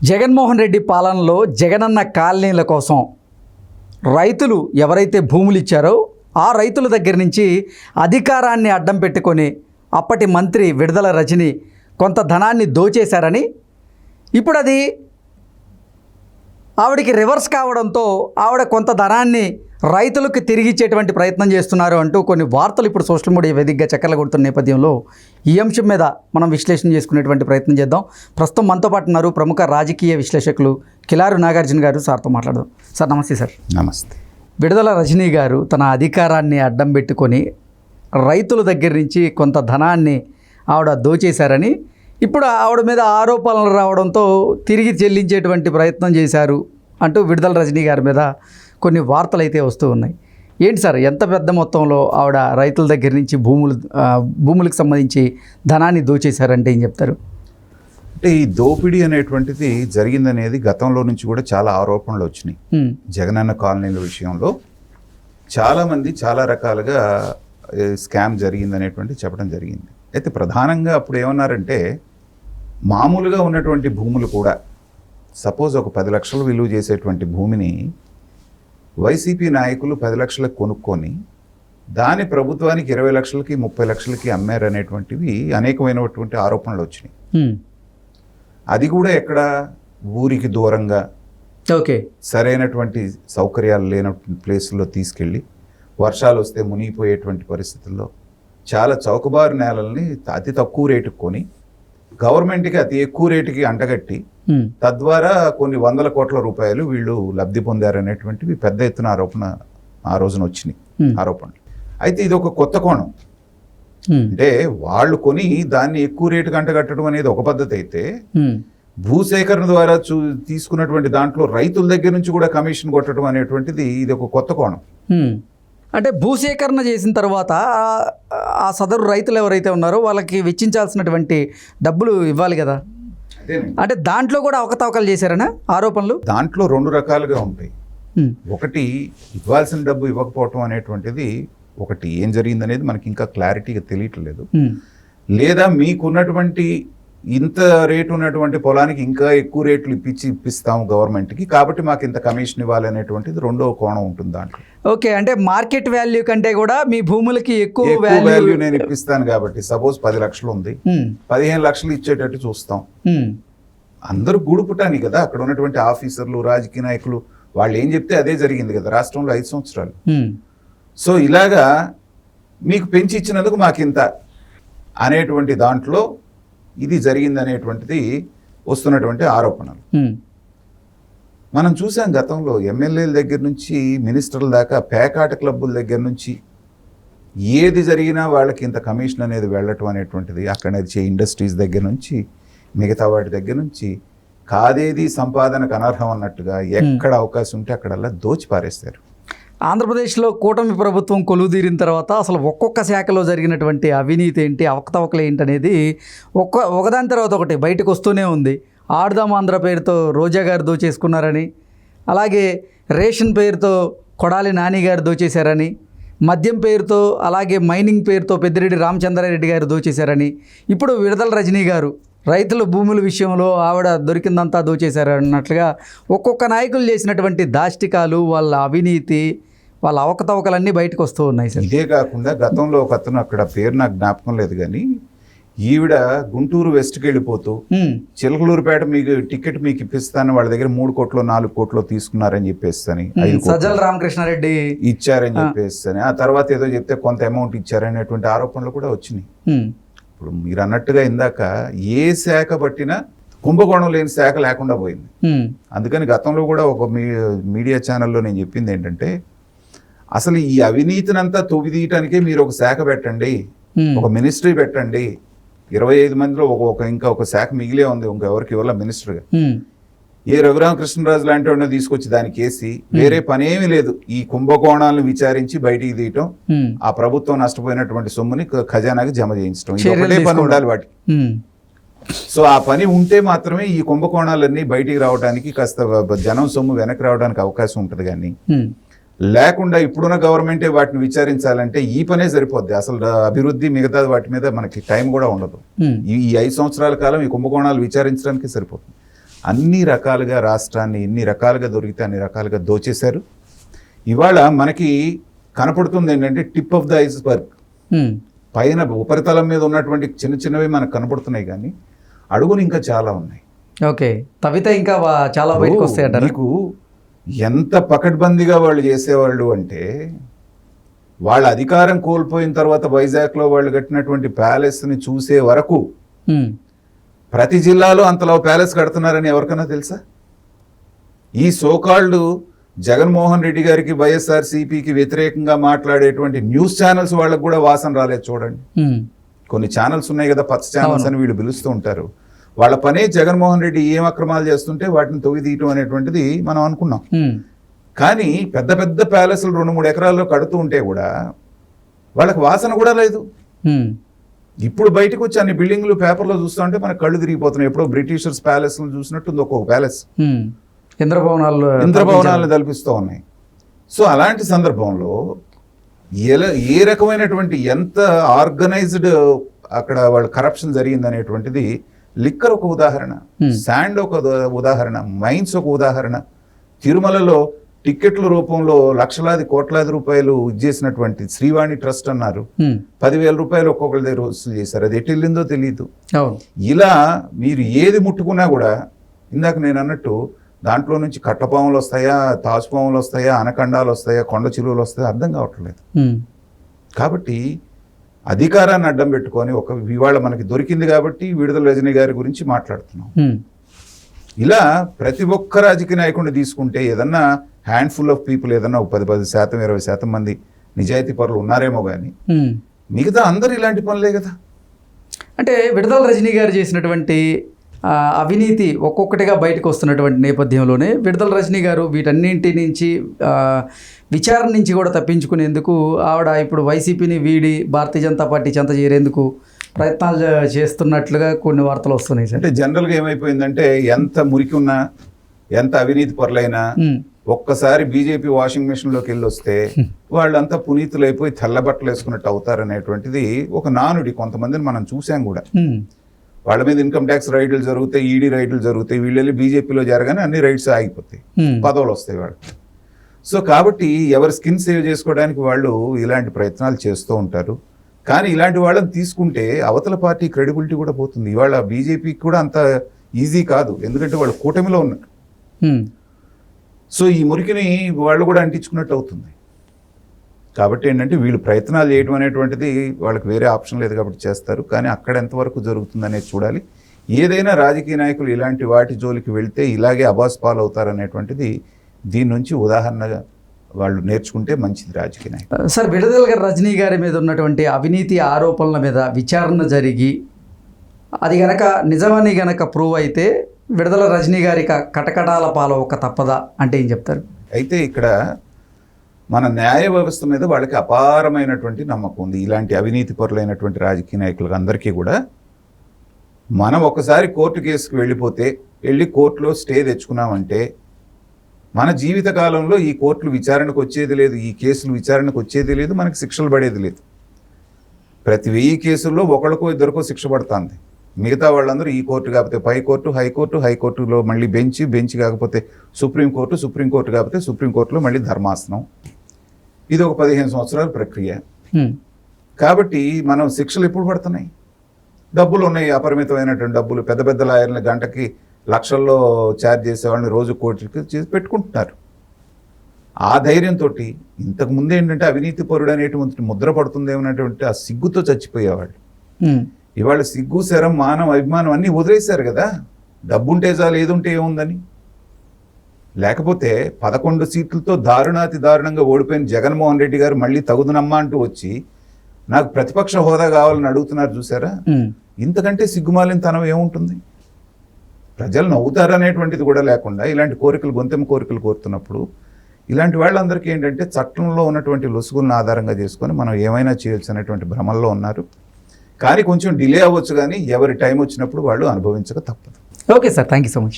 జగన్మోహన్ రెడ్డి పాలనలో జగనన్న కాలనీల కోసం రైతులు ఎవరైతే భూములు ఇచ్చారో ఆ రైతుల దగ్గర నుంచి అధికారాన్ని అడ్డం పెట్టుకొని అప్పటి మంత్రి విడుదల రజని కొంత ధనాన్ని దోచేశారని ఇప్పుడు అది ఆవిడికి రివర్స్ కావడంతో ఆవిడ కొంత ధనాన్ని రైతులకు తిరిగి ఇచ్చేటువంటి ప్రయత్నం చేస్తున్నారు అంటూ కొన్ని వార్తలు ఇప్పుడు సోషల్ మీడియా వేదికగా చక్కర్లు కొడుతున్న నేపథ్యంలో ఈ అంశం మీద మనం విశ్లేషణ చేసుకునేటువంటి ప్రయత్నం చేద్దాం. ప్రస్తుతం మనతో పాటు ఉన్నారు ప్రముఖ రాజకీయ విశ్లేషకులు కిలారు నాగార్జున గారు. సార్తో మాట్లాడదాం. సార్ నమస్తే. సార్ నమస్తే. విడుదల రజనీ గారు తన అధికారాన్ని అడ్డం పెట్టుకొని రైతుల దగ్గర నుంచి కొంత ధనాన్ని ఆవిడ దోచేశారని ఇప్పుడు ఆవిడ మీద ఆరోపణలు రావడంతో తిరిగి చెల్లించేటువంటి ప్రయత్నం చేశారు అంటూ విడుదల రజనీ గారి మీద కొన్ని వార్తలు అయితే వస్తూ ఉన్నాయి. ఏంటి సార్, ఎంత పెద్ద మొత్తంలో ఆవిడ రైతుల దగ్గర నుంచి భూములకు సంబంధించి ధనాన్ని దోచేశారంటే ఏం చెప్తారు? అంటే ఈ దోపిడీ అనేటువంటిది జరిగిందనేది గతంలో నుంచి కూడా చాలా ఆరోపణలు వచ్చినాయి. జగనన్న కాలనీల విషయంలో చాలామంది చాలా రకాలుగా స్కామ్ జరిగిందనేటువంటి చెప్పడం జరిగింది. అయితే ప్రధానంగా అప్పుడు ఏమన్నారంటే మామూలుగా ఉన్నటువంటి భూములు కూడా సపోజ్ ఒక 10 లక్షలు విలువ చేసేటువంటి భూమిని వైసీపీ నాయకులు 10 లక్షలకు కొనుక్కొని దాని ప్రభుత్వానికి 20 లక్షలకి 30 లక్షలకి అమ్మారనేటువంటివి అనేకమైనటువంటి ఆరోపణలు వచ్చినాయి. అది కూడా ఎక్కడ ఊరికి దూరంగా సరైనటువంటి సౌకర్యాలు లేనటువంటి ప్లేసుల్లో తీసుకెళ్ళి వర్షాలు వస్తే మునిగిపోయేటువంటి పరిస్థితుల్లో చాలా చౌకబారు నేలల్ని అతి తక్కువ రేటుకు కొని గవర్నమెంట్కి అతి ఎక్కువ రేటుకి అంటగట్టి తద్వారా కొన్ని 100 కోట్ల రూపాయలు వీళ్ళు లబ్ధి పొందారనేటువంటివి పెద్ద ఎత్తున ఆ రోజున వచ్చినాయి ఆరోపణలు. అయితే ఇది ఒక కొత్త కోణం. అంటే వాళ్ళు కొని దాన్ని ఎక్కువ రేటుకి అంటగట్టడం అనేది ఒక పద్ధతి అయితే, భూసేకరణ ద్వారా తీసుకున్నటువంటి దాంట్లో రైతుల దగ్గర నుంచి కూడా కమిషన్ కొట్టడం అనేటువంటిది ఇది ఒక కొత్త కోణం. అంటే భూసేకరణ చేసిన తర్వాత ఆ సదరు రైతులు ఎవరైతే ఉన్నారో వాళ్ళకి వెచ్చించాల్సినటువంటి డబ్బులు ఇవ్వాలి కదా. అంటే దాంట్లో కూడా అవకతవకలు చేశారనా ఆరోపణలు? దాంట్లో 2 రకాలుగా ఉంటాయి. ఒకటి ఇవ్వాల్సిన డబ్బు ఇవ్వకపోవటం అనేటువంటిది ఒకటి ఏం జరిగిందనేది మనకి ఇంకా క్లారిటీగా తెలియట్లేదు. లేదా మీకున్నటువంటి ఇంత రేటు ఉన్నటువంటి పొలానికి ఇంకా ఎక్కువ రేట్లు ఇప్పిస్తాము గవర్నమెంట్కి, కాబట్టి మాకు ఇంత కమిషన్ ఇవ్వాలి అనేటువంటిది రెండో కోణం ఉంటుంది దాంట్లో. ఓకే, అంటే మార్కెట్ వాల్యూ కంటే కూడా మీ భూములకి ఎక్కువ వాల్యూ నేను ఇప్పిస్తాను కాబట్టి సపోజ్ 10 లక్షలు ఉంది, 15 లక్షలు ఇచ్చేటట్టు చూస్తాం. అందరూ గూడుపుటాని కదా అక్కడ ఉన్నటువంటి ఆఫీసర్లు, రాజకీయ నాయకులు, వాళ్ళు ఏం చెప్తే అదే జరిగింది కదా రాష్ట్రంలో 5 సంవత్సరాలు. సో ఇలాగా మీకు పెంచి ఇచ్చినందుకు మాకింత అనేటువంటి దాంట్లో ఇది జరిగింది అనేటువంటిది వస్తున్నటువంటి ఆరోపణలు. మనం చూసాం గతంలో ఎమ్మెల్యేల దగ్గర నుంచి మినిస్టర్ల దాకా పేకాట క్లబ్బుల దగ్గర నుంచి ఏది జరిగినా వాళ్ళకి ఇంత కమిషన్ అనేది వెళ్ళటం అనేటువంటిది, అక్కడ వచ్చే ఇండస్ట్రీస్ దగ్గర నుంచి మిగతా వాటి దగ్గర నుంచి కాదేది సంపాదనకు అనర్హం అన్నట్టుగా ఎక్కడ అవకాశం ఉంటే అక్కడల్లా దోచి పారేస్తారు. ఆంధ్రప్రదేశ్లో కూటమి ప్రభుత్వం కొలువుదీరిన తర్వాత అసలు ఒక్కొక్క శాఖలో జరిగినటువంటి అవినీతి ఏంటి, అవకతవకలు ఏంటి అనేది ఒకదాని తర్వాత ఒకటి బయటకు వస్తూనే ఉంది. ఆడుదాం ఆంధ్ర పేరుతో రోజా గారు దోచేసుకున్నారని, అలాగే రేషన్ పేరుతో కొడాలి నాని గారు దోచేశారని, మద్యం పేరుతో అలాగే మైనింగ్ పేరుతో పెద్దిరెడ్డి రామచంద్రారెడ్డి గారు దోచేశారని, ఇప్పుడు విడుదల రజనీ గారు రైతుల భూముల విషయంలో ఆవిడ దొరికిందంతా దోచేశారు అన్నట్లుగా ఒక్కొక్క నాయకులు చేసినటువంటి దాష్టికాలు, వాళ్ళ అవినీతి, వాళ్ళ అవకతవకలన్నీ బయటకు వస్తూ ఉన్నాయి సార్. ఇదే కాకుండా గతంలో ఒక అతను, అక్కడ పేరు నాకు జ్ఞాపకం లేదు కానీ, ఈవిడ గుంటూరు వెస్ట్కి వెళ్ళిపోతూ చిలకలూరుపేట మీకు టికెట్ మీకు ఇప్పిస్తాను వాళ్ళ దగ్గర 3 కోట్లు 4 కోట్లు తీసుకున్నారని చెప్పేస్తాని, సజ్జల రామకృష్ణారెడ్డి ఇచ్చారని చెప్పేస్తాని, ఆ తర్వాత ఏదో చెప్తే కొంత అమౌంట్ ఇచ్చారనేటువంటి ఆరోపణలు కూడా వచ్చినాయి. ఇప్పుడు మీరు అన్నట్టుగా ఇందాక ఏ శాఖ పట్టినా కుంభకోణం లేని శాఖ లేకుండా పోయింది. అందుకని గతంలో కూడా ఒక మీడియా ఛానల్లో నేను చెప్పింది ఏంటంటే, అసలు ఈ అవినీతినంతా తొవ్విదీయటానికే మీరు ఒక శాఖ పెట్టండి, ఒక మినిస్ట్రీ పెట్టండి. 25 మందిలో ఇంకా ఒక శాఖ మిగిలే ఉంది, ఇంకెవరికి ఇవ్వాల మినిస్టర్గా. ఏ రఘురామకృష్ణరాజు లాంటి వాడిని తీసుకొచ్చి దానికి వేసి వేరే పనేమీ లేదు, ఈ కుంభకోణాలను విచారించి బయటికి తీయటం, ఆ ప్రభుత్వం నష్టపోయినటువంటి సొమ్ముని ఖజానాకి జమ చేయించడం, ఇదే పని ఉండాలి వాటికి. సో ఆ పని ఉంటే మాత్రమే ఈ కుంభకోణాలన్నీ బయటికి రావడానికి, కాస్త జనం సొమ్ము వెనక్కి రావడానికి అవకాశం ఉంటుంది. కానీ లేకుండా ఇప్పుడున్న గవర్నమెంటే వాటిని విచారించాలంటే ఈ పనే సరిపోద్ది. అసలు అభివృద్ధి మిగతా వాటి మీద మనకి టైం కూడా ఉండదు. ఈ 5 సంవత్సరాల కాలం ఈ కుంభకోణాలు విచారించడానికి సరిపోతుంది. అన్ని రకాలుగా రాష్ట్రాన్ని ఎన్ని రకాలుగా దొరికితే అన్ని రకాలుగా దోచేశారు. ఇవాళ మనకి కనపడుతుంది ఏంటంటే టిప్ ఆఫ్ ద ఐస్బర్గ్, పైన ఉపరితలం మీద ఉన్నటువంటి చిన్న చిన్నవి మనకు కనపడుతున్నాయి, కానీ అడుగులు ఇంకా చాలా ఉన్నాయి. ఓకే, తవ్వితే ఇంకా చాలా బయటకు వస్తాయి అంటారు. నీకు ఎంత పకడ్బందీగా వాళ్ళు చేసేవాళ్ళు అంటే, వాళ్ళ అధికారం కోల్పోయిన తర్వాత వైజాగ్లో వాళ్ళు కట్టినటువంటి ప్యాలెస్ని చూసే వరకు ప్రతి జిల్లాలో అంతలో ప్యాలెస్ కడుతున్నారని ఎవరికైనా తెలుసా? ఈ సోకాల్డ్ జగన్మోహన్ రెడ్డి గారికి వైఎస్ఆర్సీపీకి వ్యతిరేకంగా మాట్లాడేటువంటి న్యూస్ ఛానల్స్ వాళ్ళకు కూడా వాసన రాలేదు. చూడండి, కొన్ని ఛానల్స్ ఉన్నాయి కదా, పచ్చ ఛానల్స్ అని వీళ్ళు పిలుస్తూ ఉంటారు. వాళ్ళ పనే జగన్మోహన్ రెడ్డి ఏం అక్రమాలు చేస్తుంటే వాటిని తొవ్విదీయటం అనేటువంటిది మనం అనుకున్నాం. కానీ పెద్ద పెద్ద ప్యాలెస్లు 2-3 ఎకరాల్లో కడుతూ ఉంటే కూడా వాళ్ళకి వాసన కూడా లేదు. ఇప్పుడు బయటకు వచ్చి అన్ని బిల్డింగ్లు పేపర్లో చూస్తుంటే మనకు కళ్ళు తిరిగిపోతున్నాయి. ఎప్పుడో బ్రిటిషర్స్ ప్యాలెస్లు చూసినట్టుంది ఒక్కొక్క ప్యాలెస్, ఇంద్రభవనాలను తలపిస్తూ ఉన్నాయి. సో అలాంటి సందర్భంలో ఏ రకమైనటువంటి ఎంత ఆర్గనైజ్డ్ అక్కడ వాళ్ళ కరప్షన్ జరిగింది అనేటువంటిది, లిక్కర్ ఒక ఉదాహరణ, శాండ్ ఒక ఉదాహరణ, మైన్స్ ఒక ఉదాహరణ. తిరుమలలో టిక్కెట్ల రూపంలో లక్షలాది కోట్లాది రూపాయలు ఇచ్చేసినటువంటి శ్రీవాణి ట్రస్ట్ అన్నారు, 10,000 రూపాయలు ఒక్కొక్కరి దగ్గర వసూలు చేశారు. అది ఎటు వెళ్ళిందో తెలియదు. ఇలా మీరు ఏది ముట్టుకున్నా కూడా, ఇందాక నేను అన్నట్టు దాంట్లో నుంచి కట్టపాములు వస్తాయా, తాచుపాములు వస్తాయా, అనకండాలు వస్తాయా, కొండ చిలువలు వస్తాయా అర్థం కావట్లేదు. కాబట్టి అధికారాన్ని అడ్డం పెట్టుకొని ఇవాళ మనకి దొరికింది కాబట్టి విడుదల రజనీ గారి గురించి మాట్లాడుతున్నాం. ఇలా ప్రతి ఒక్క రాజకీయ నాయకుడిని తీసుకుంటే ఏదన్నా హ్యాండ్ఫుల్ ఆఫ్ పీపుల్, ఏదన్నా 10% 20% మంది నిజాయితీ పరులు ఉన్నారేమో కానీ మిగతా అందరూ ఇలాంటి పనులే కదా. అంటే విడుదల రజనీ గారు చేసినటువంటి అవినీతి ఒక్కొక్కటిగా బయటకు వస్తున్నటువంటి నేపథ్యంలోనే విడుదల రజనీ గారు వీటన్నింటి నుంచి విచారణ నుంచి కూడా తప్పించుకునేందుకు ఆవిడ ఇప్పుడు వైసీపీని వీడి భారతీయ జనతా పార్టీ చెంత చేరేందుకు ప్రయత్నాలు చేస్తున్నట్లుగా కొన్ని వార్తలు వస్తున్నాయి సార్. అంటే జనరల్గా ఏమైపోయిందంటే, ఎంత మురికి ఉన్నా, ఎంత అవినీతి పరులైనా ఒక్కసారి బీజేపీ వాషింగ్ మెషిన్లోకి వెళ్ళి వస్తే వాళ్ళంతా పునీతులైపోయి తెల్ల బట్టలు వేసుకున్నట్టు అవుతారనేటువంటిది ఒక నానుడి. కొంతమందిని మనం చూసాం కూడా. వాళ్ళ మీద ఇన్కమ్ ట్యాక్స్ రైడ్లు జరుగుతాయి, ఈడీ రైడ్లు జరుగుతాయి, వీళ్ళు వెళ్ళి బీజేపీలో జరగానే అన్ని రైడ్స్ ఆగిపోతాయి, పదవులు వస్తాయి వాళ్ళకి. సో కాబట్టి ఎవరి స్కిన్ సేవ్ చేసుకోవడానికి వాళ్ళు ఇలాంటి ప్రయత్నాలు చేస్తూ ఉంటారు. కానీ ఇలాంటి వాళ్ళని తీసుకుంటే అవతల పార్టీ క్రెడిబిలిటీ కూడా పోతుంది. ఇవాళ బీజేపీకి కూడా అంత ఈజీ కాదు, ఎందుకంటే వాళ్ళు కూటమిలో ఉన్నారు. సో ఈ మురికిని వాళ్ళు కూడా అంటించుకున్నట్టు అవుతుంది. కాబట్టి ఏంటంటే వీళ్ళు ప్రయత్నాలు చేయడం అనేటువంటిది వాళ్ళకి వేరే ఆప్షన్ లేదు కాబట్టి చేస్తారు. కానీ అక్కడ ఎంతవరకు జరుగుతుందనేది చూడాలి. ఏదైనా రాజకీయ నాయకులు ఇలాంటి వాటి జోలికి వెళ్తే ఇలాగే అబాస్ పాలవుతారనేటువంటిది దీని నుంచి ఉదాహరణగా వాళ్ళు నేర్చుకుంటే మంచిది రాజకీయ నాయకులు. సార్, విడుదల రజనీ గారి మీద ఉన్నటువంటి అవినీతి ఆరోపణల మీద విచారణ జరిగి అది గనక నిజమని గనక ప్రూవ్ అయితే విడుదల రజనీ గారి కటకటాల పాలవక తప్పదా అంటే ఏం చెప్తారు? అయితే ఇక్కడ మన న్యాయ వ్యవస్థ మీద వాళ్ళకి అపారమైనటువంటి నమ్మకం ఉంది. ఇలాంటి అవినీతి పరులైనటువంటి రాజకీయ నాయకులకు అందరికీ కూడా మనం ఒకసారి కోర్టు కేసుకు వెళ్ళి కోర్టులో స్టే తెచ్చుకున్నామంటే మన జీవిత కాలంలో ఈ కోర్టులు విచారణకు వచ్చేది లేదు, ఈ కేసులు విచారణకు వచ్చేది లేదు, మనకి శిక్షలు పడేది లేదు. ప్రతి 1000 కేసుల్లో ఒకరికో ఇద్దరికో శిక్ష పడుతుంది. మిగతా వాళ్ళందరూ ఈ కోర్టు కాకపోతే పై కోర్టు, హైకోర్టులో మళ్ళీ బెంచ్ కాకపోతే సుప్రీంకోర్టు కాకపోతే సుప్రీంకోర్టులో మళ్ళీ ధర్మాసనం. ఇది ఒక 15 సంవత్సరాల ప్రక్రియ. కాబట్టి మనం శిక్షలు ఎప్పుడు పడుతున్నాయి? డబ్బులు ఉన్నాయి, అపరిమితమైనటువంటి డబ్బులు. పెద్ద పెద్ద లాయర్లు గంటకి లక్షల్లో ఛార్జ్ చేసేవాళ్ళని రోజు కోర్టుకి చేసి పెట్టుకుంటున్నారు. ఆ ధైర్యంతో ఇంతకు ముందు ఏంటంటే అవినీతి పరుడు అనేటువంటి ముద్ర పడుతుందేమనేటువంటి ఆ సిగ్గుతో చచ్చిపోయేవాళ్ళు. ఇవాళ సిగ్గు, శరం, మానం, అభిమానం అన్నీ వదిలేశారు కదా. డబ్బుంటే చాలు, ఏదుంటే ఏముందని. లేకపోతే 11 సీట్లతో దారుణాతి దారుణంగా ఓడిపోయిన జగన్మోహన్ రెడ్డి గారు మళ్ళీ తగుదనమ్మా అంటూ వచ్చి నాకు ప్రతిపక్ష హోదా కావాలని అడుగుతున్నారు చూసారా. ఇంతకంటే సిగ్గుమాలిన తనం ఏముంటుంది? ప్రజలు నవ్వుతారనేటువంటిది కూడా లేకుండా ఇలాంటి కోరికలు, గొంతెమ్మ కోరికలు కోరుతున్నప్పుడు ఇలాంటి వాళ్ళందరికీ ఏంటంటే చట్టంలో ఉన్నటువంటి లొసుగులను ఆధారంగా చేసుకొని మనం ఏమైనా చేయొచ్చు అనేటువంటి భ్రమల్లో ఉన్నారు. కానీ కొంచెం డిలే అవ్వచ్చు, కానీ ఎవరి టైం వచ్చినప్పుడు వాళ్ళు అనుభవించక తప్పదు. Okay sir, thank you so much.